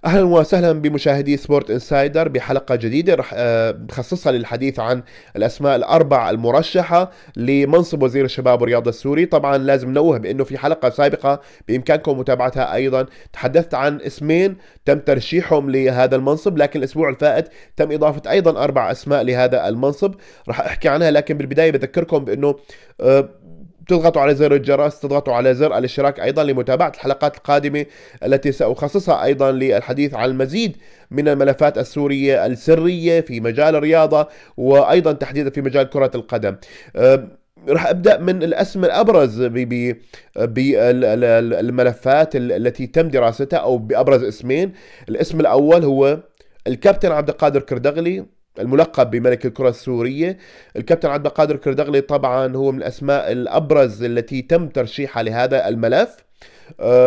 اهلا وسهلا بمشاهدي سبورت انسايدر بحلقه جديده رح نخصصها للحديث عن الاسماء الاربع المرشحه لمنصب وزير الشباب والرياضه السوري. طبعا لازم نوه بانه في حلقه سابقه بامكانكم متابعتها ايضا تحدثت عن اسمين تم ترشيحهم لهذا المنصب، لكن الاسبوع الفائت تم اضافه ايضا اربع اسماء لهذا المنصب راح احكي عنها. لكن بالبدايه بذكركم بانه آه، تضغطوا على زر الجرس، تضغطوا على زر الاشتراك أيضا لمتابعة الحلقات القادمة التي سأخصصها أيضا للحديث عن المزيد من الملفات السورية السرية في مجال الرياضة وأيضا تحديدا في مجال كرة القدم. راح ابدا من الاسم الابرز بالملفات التي تم دراستها، او بابرز اسمين. الاسم الاول هو الكابتن عبد القادر كردغلي، الملقب بملك الكرة السورية. الكابتن عبد القادر كردغلي طبعا هو من الأسماء الأبرز التي تم ترشيحها لهذا الملف.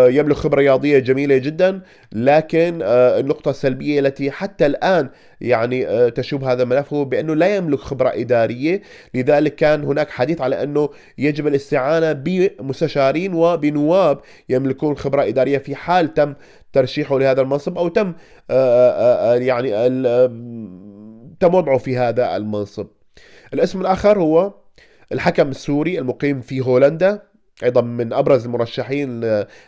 يملك خبرة رياضية جميلة جدا، لكن النقطة السلبية التي حتى الآن يعني تشوب هذا الملف هو بأنه لا يملك خبرة إدارية. لذلك كان هناك حديث على أنه يجب الاستعانة بمستشارين وبنواب يملكون خبرة إدارية في حال تم ترشيحه لهذا المنصب، أو تم يعني تم وضعه في هذا المنصب. الاسم الآخر هو الحكم السوري المقيم في هولندا، أيضا من أبرز المرشحين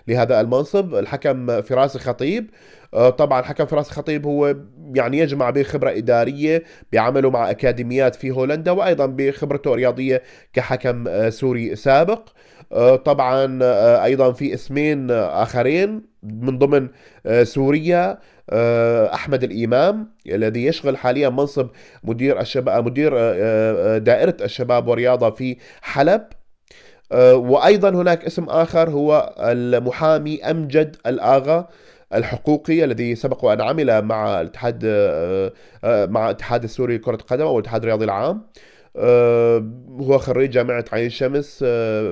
لهذا المنصب، الحكم فراس الخطيب. طبعا حكم فراس الخطيب هو يعني يجمع بين خبرة إدارية بعمله مع أكاديميات في هولندا، وأيضا بخبرته الرياضية كحكم سوري سابق. طبعا أيضا في اسمين آخرين من ضمن سوريا. أحمد الإمام الذي يشغل حاليا منصب مدير الشباب، مدير دائرة الشباب والرياضة في حلب. وأيضا هناك اسم آخر هو المحامي أمجد الآغا الحقوقي، الذي سبق وأن عمل مع الاتحاد مع الاتحاد السوري لكرة القدم أو الاتحاد الرياضي العام. هو خريج جامعة عين شمس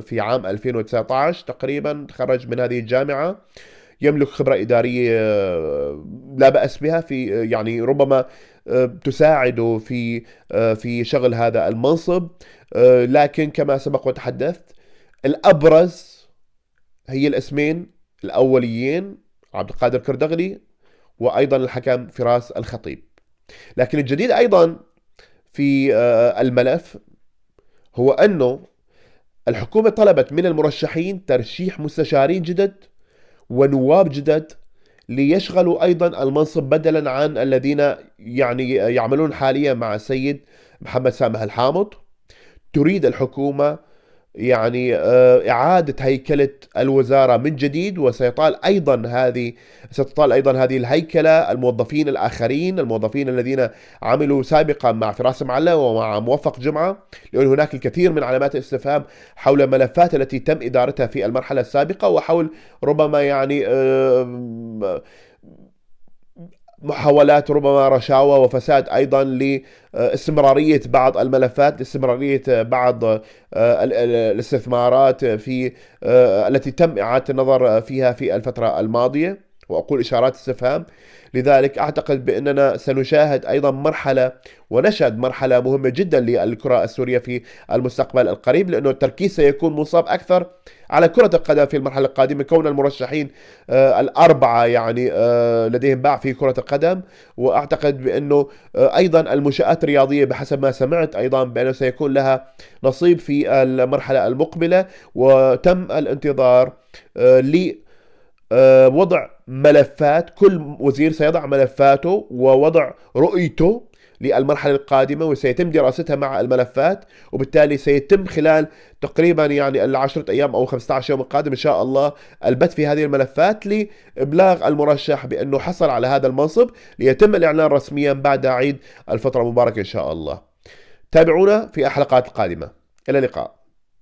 في عام 2019 تقريبا، تخرج من هذه الجامعة. يملك خبرة إدارية لا بأس بها، في يعني ربما تساعده في شغل هذا المنصب. لكن كما سبق وتحدثت، الأبرز هي الاسمين الأوليين، عبد القادر كردغلي وأيضا الحكم فراس الخطيب. لكن الجديد أيضا في الملف هو أنه الحكومة طلبت من المرشحين ترشيح مستشارين جدد ونواب جدد ليشغلوا أيضا المنصب بدلا عن الذين يعني يعملون حاليا مع السيد محمد سامح الحامض. تريد الحكومة يعني إعادة هيكلة الوزارة من جديد، ستطال أيضا هذه الهيكلة الموظفين الآخرين، الموظفين الذين عملوا سابقا مع فراس معلة ومع موفق جمعة، لأن هناك الكثير من علامات الاستفهام حول الملفات التي تم إدارتها في المرحلة السابقة، وحول ربما يعني محاولات ربما رشاوى وفساد أيضا لاستمرارية بعض الملفات، لاستمرارية بعض الاستثمارات في التي تم إعادة النظر فيها في الفترة الماضية، وأقول إشارات استفهام. لذلك أعتقد بأننا سنشاهد أيضا ونشهد مرحلة مهمة جدا للكرة السورية في المستقبل القريب، لأنه التركيز سيكون منصب أكثر على كرة القدم في المرحلة القادمة، كون المرشحين الأربعة يعني لديهم باع في كرة القدم. وأعتقد بأنه أيضا المنشآت الرياضية بحسب ما سمعت أيضا بأنه سيكون لها نصيب في المرحلة المقبلة، وتم الانتظار لوضع ملفات. كل وزير سيضع ملفاته ووضع رؤيته للمرحلة القادمة، وسيتم دراستها مع الملفات، وبالتالي سيتم خلال تقريبا يعني 10 أيام أو 15 يوم القادم إن شاء الله البت في هذه الملفات لإبلاغ المرشح بأنه حصل على هذا المنصب، ليتم الإعلان رسميا بعد عيد الفطر المبارك إن شاء الله. تابعونا في الحلقات القادمة. إلى اللقاء.